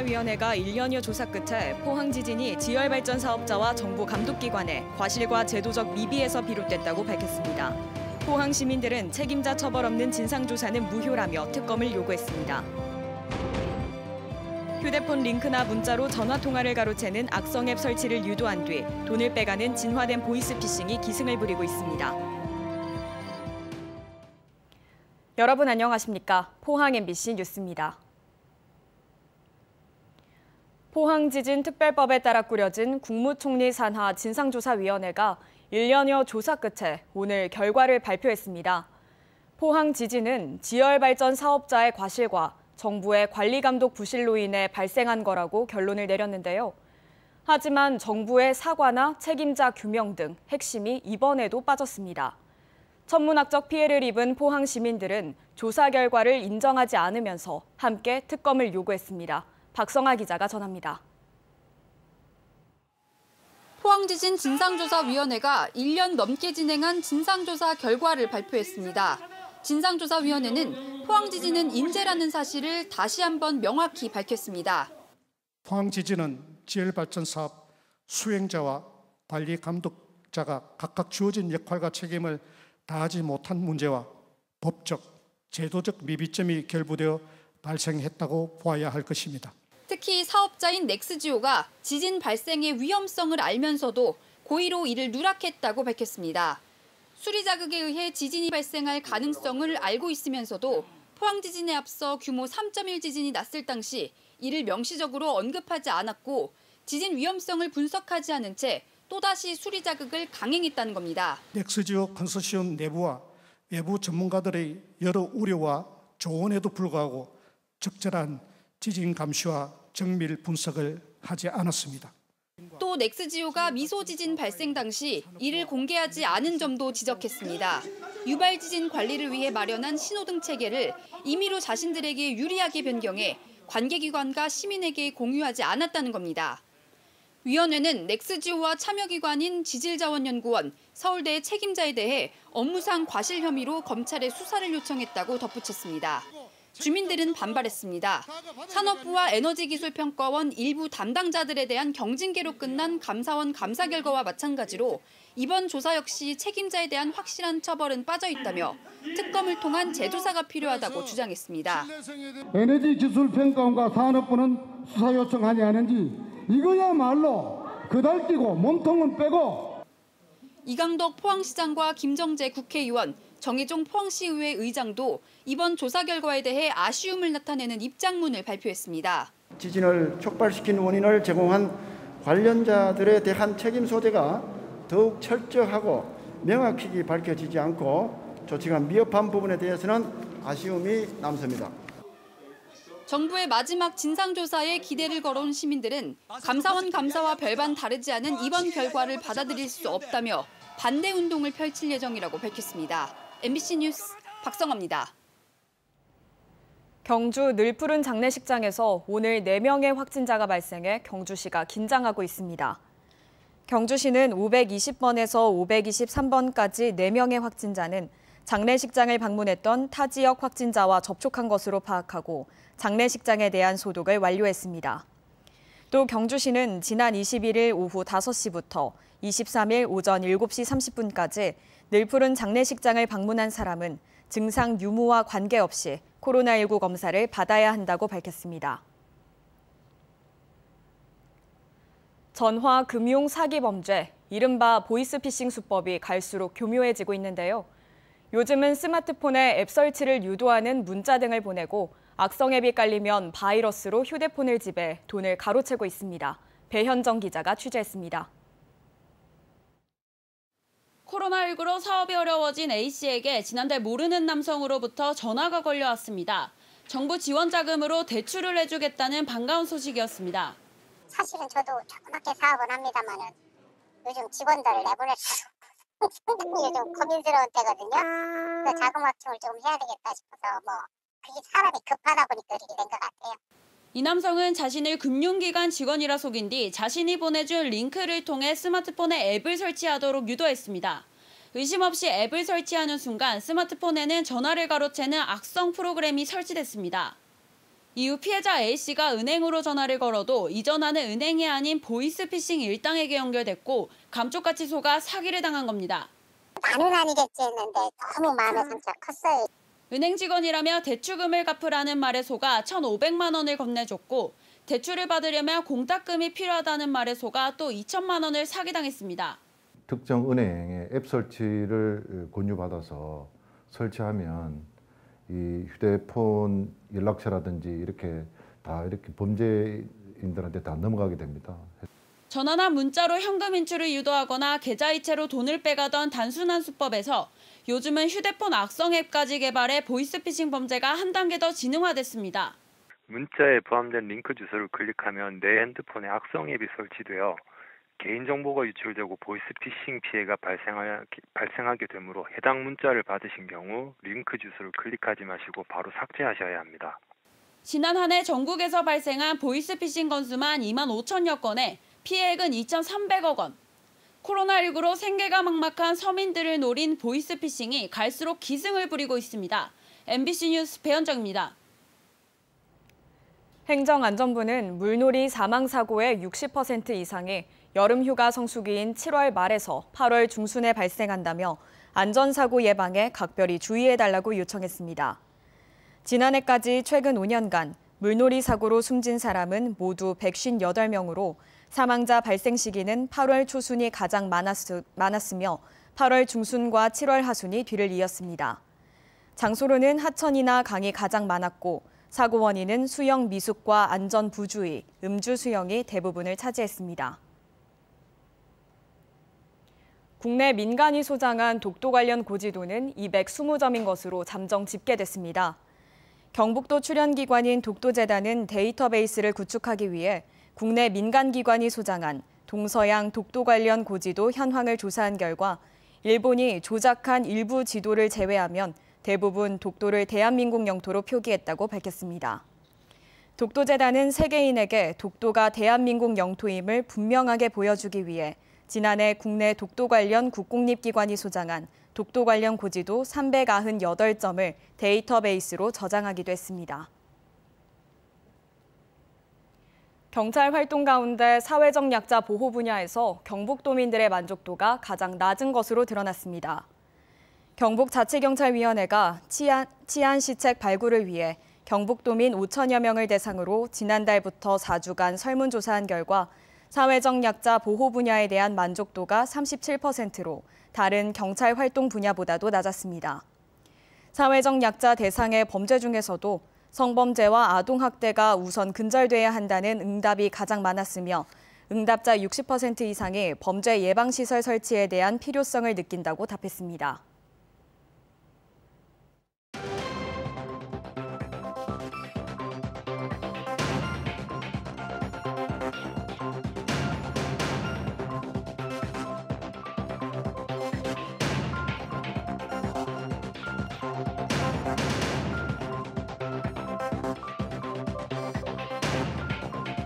진상조사위원회가 1년여 조사 끝에 포항 지진이 지열발전 사업자와 정부 감독기관의 과실과 제도적 미비에서 비롯됐다고 밝혔습니다. 포항 시민들은 책임자 처벌 없는 진상조사는 무효라며 특검을 요구했습니다. 휴대폰 링크나 문자로 전화통화를 가로채는 악성 앱 설치를 유도한 뒤 돈을 빼가는 진화된 보이스피싱이 기승을 부리고 있습니다. 여러분 안녕하십니까? 포항 MBC 뉴스입니다. 포항지진특별법에 따라 꾸려진 국무총리 산하 진상조사위원회가 1년여 조사 끝에 오늘 결과를 발표했습니다. 포항지진은 지열발전 사업자의 과실과 정부의 관리감독 부실로 인해 발생한 거라고 결론을 내렸는데요. 하지만 정부의 사과나 책임자 규명 등 핵심이 이번에도 빠졌습니다. 천문학적 피해를 입은 포항 시민들은 조사 결과를 인정하지 않으면서 함께 특검을 요구했습니다. 박성아 기자가 전합니다. 포항지진 진상조사위원회가 1년 넘게 진행한 진상조사 결과를 발표했습니다. 진상조사위원회는 포항지진은 인재라는 사실을 다시 한번 명확히 밝혔습니다. 포항지진은 지열발전 사업 수행자와 관리 감독자가 각각 주어진 역할과 책임을 다하지 못한 문제와 법적, 제도적 미비점이 결부되어 발생했다고 보아야 할 것입니다. 특히 사업자인 넥스지오가 지진 발생의 위험성을 알면서도 고의로 이를 누락했다고 밝혔습니다. 수리 자극에 의해 지진이 발생할 가능성을 알고 있으면서도 포항 지진에 앞서 규모 3.1 지진이 났을 당시 이를 명시적으로 언급하지 않았고 지진 위험성을 분석하지 않은 채 또다시 수리 자극을 강행했다는 겁니다. 넥스지오 컨소시엄 내부와 외부 전문가들의 여러 우려와 조언에도 불구하고 적절한 지진 감시와 정밀 분석을 하지 않았습니다. 또 넥스지오가 미소 지진 발생 당시 이를 공개하지 않은 점도 지적했습니다. 유발 지진 관리를 위해 마련한 신호등 체계를 임의로 자신들에게 유리하게 변경해 관계기관과 시민에게 공유하지 않았다는 겁니다. 위원회는 넥스지오와 참여기관인 지질자원연구원, 서울대 책임자에 대해 업무상 과실 혐의로 검찰에 수사를 요청했다고 덧붙였습니다. 주민들은 반발했습니다. 산업부와 에너지기술평가원 일부 담당자들에 대한 경징계로 끝난 감사원 감사 결과와 마찬가지로 이번 조사 역시 책임자에 대한 확실한 처벌은 빠져있다며 특검을 통한 재조사가 필요하다고 주장했습니다. 에너지기술평가원과 산업부는 수사 요청하지 않은지 이거야말로 그달끼고 몸통은 빼고. 이강덕 포항시장과 김정재 국회의원, 정의종 포항시의회 의장도 이번 조사 결과에 대해 아쉬움을 나타내는 입장문을 발표했습니다. 지진을 촉발시킨 원인을 제공한 관련자들에 대한 책임 소재가 더욱 철저하고 명확히 밝혀지지 않고 조치가 미흡한 부분에 대해서는 아쉬움이 남습니다. 정부의 마지막 진상조사에 기대를 걸어온 시민들은 감사원 감사와 별반 다르지 않은 이번 결과를 받아들일 수 없다며 반대 운동을 펼칠 예정이라고 밝혔습니다. MBC 뉴스 박성아입니다. 경주 늘푸른 장례식장에서 오늘 4명의 확진자가 발생해 경주시가 긴장하고 있습니다. 경주시는 520번에서 523번까지 4명의 확진자는 장례식장을 방문했던 타 지역 확진자와 접촉한 것으로 파악하고 장례식장에 대한 소독을 완료했습니다. 또 경주시는 지난 21일 오후 5시부터 23일 오전 7시 30분까지 늘푸른 장례식장을 방문한 사람은 증상 유무와 관계없이 코로나19 검사를 받아야 한다고 밝혔습니다. 전화 금융 사기 범죄, 이른바 보이스피싱 수법이 갈수록 교묘해지고 있는데요. 요즘은 스마트폰에 앱 설치를 유도하는 문자 등을 보내고 악성 앱이 깔리면 바이러스로 휴대폰을 지배 돈을 가로채고 있습니다. 배현정 기자가 취재했습니다. 코로나19로 사업이 어려워진 A씨에게 지난달 모르는 남성으로부터 전화가 걸려왔습니다. 정부 지원 자금으로 대출을 해주겠다는 반가운 소식이었습니다. 사실은 저도 조그맣게 사업은 합니다만은 요즘 직원들을 내보낼 수 상당히 좀 고민스러운 때거든요. 자금 확충을 좀 해야 되겠다 싶어서 그게 사람이 급하다 보니까 이렇게 된 것 같아요. 이 남성은 자신을 금융기관 직원이라 속인 뒤 자신이 보내준 링크를 통해 스마트폰에 앱을 설치하도록 유도했습니다. 의심 없이 앱을 설치하는 순간 스마트폰에는 전화를 가로채는 악성 프로그램이 설치됐습니다. 이후 피해자 A씨가 은행으로 전화를 걸어도 이전화는 은행이 아닌 보이스피싱 일당에게 연결됐고 감쪽같이 속아 사기를 당한 겁니다. 나는 아니겠지 했는데 너무 마음의 상처가 컸어요. 은행 직원이라며 대출금을 갚으라는 말에 속아 1,500만 원을 건네줬고 대출을 받으려면 공탁금이 필요하다는 말에 속아 또 2천만 원을 사기당했습니다. 특정 은행에 앱 설치를 권유받아서 설치하면 이 휴대폰 연락처라든지 이렇게 범죄인들한테 다 넘어가게 됩니다. 전화나 문자로 현금 인출을 유도하거나 계좌이체로 돈을 빼가던 단순한 수법에서 요즘은 휴대폰 악성 앱까지 개발해 보이스피싱 범죄가 한 단계 더 진흥화됐습니다. 문자에 포함된 링크 주소를 클릭하면 내 핸드폰에 악성 앱이 설치되어 개인정보가 유출되고 보이스피싱 피해가 발생하게 되므로 해당 문자를 받으신 경우 링크 주소를 클릭하지 마시고 바로 삭제하셔야 합니다. 지난 한 해 전국에서 발생한 보이스피싱 건수만 2만 5천여 건에 피해액은 2,300억 원. 코로나19로 생계가 막막한 서민들을 노린 보이스피싱이 갈수록 기승을 부리고 있습니다. MBC 뉴스 배현정입니다. 행정안전부는 물놀이 사망사고의 60% 이상이 여름휴가 성수기인 7월 말에서 8월 중순에 발생한다며 안전사고 예방에 각별히 주의해달라고 요청했습니다. 지난해까지 최근 5년간 물놀이 사고로 숨진 사람은 모두 158명으로 사망자 발생 시기는 8월 초순이 가장 많았으며 8월 중순과 7월 하순이 뒤를 이었습니다. 장소로는 하천이나 강이 가장 많았고 사고 원인은 수영 미숙과 안전 부주의, 음주 수영이 대부분을 차지했습니다. 국내 민간이 소장한 독도 관련 고지도는 220점인 것으로 잠정 집계됐습니다. 경북도 출연기관인 독도재단은 데이터베이스를 구축하기 위해 국내 민간기관이 소장한 동서양 독도 관련 고지도 현황을 조사한 결과 일본이 조작한 일부 지도를 제외하면 대부분 독도를 대한민국 영토로 표기했다고 밝혔습니다. 독도재단은 세계인에게 독도가 대한민국 영토임을 분명하게 보여주기 위해 지난해 국내 독도 관련 국공립기관이 소장한 독도 관련 고지도 398점을 데이터베이스로 저장하기도 했습니다. 경찰 활동 가운데 사회적 약자 보호 분야에서 경북도민들의 만족도가 가장 낮은 것으로 드러났습니다. 경북자치경찰위원회가 치안 시책 발굴을 위해 경북도민 5천여 명을 대상으로 지난달부터 4주간 설문조사한 결과 사회적 약자 보호 분야에 대한 만족도가 37%로 다른 경찰 활동 분야보다도 낮았습니다. 사회적 약자 대상의 범죄 중에서도 성범죄와 아동학대가 우선 근절돼야 한다는 응답이 가장 많았으며 응답자 60% 이상이 범죄 예방시설 설치에 대한 필요성을 느낀다고 답했습니다.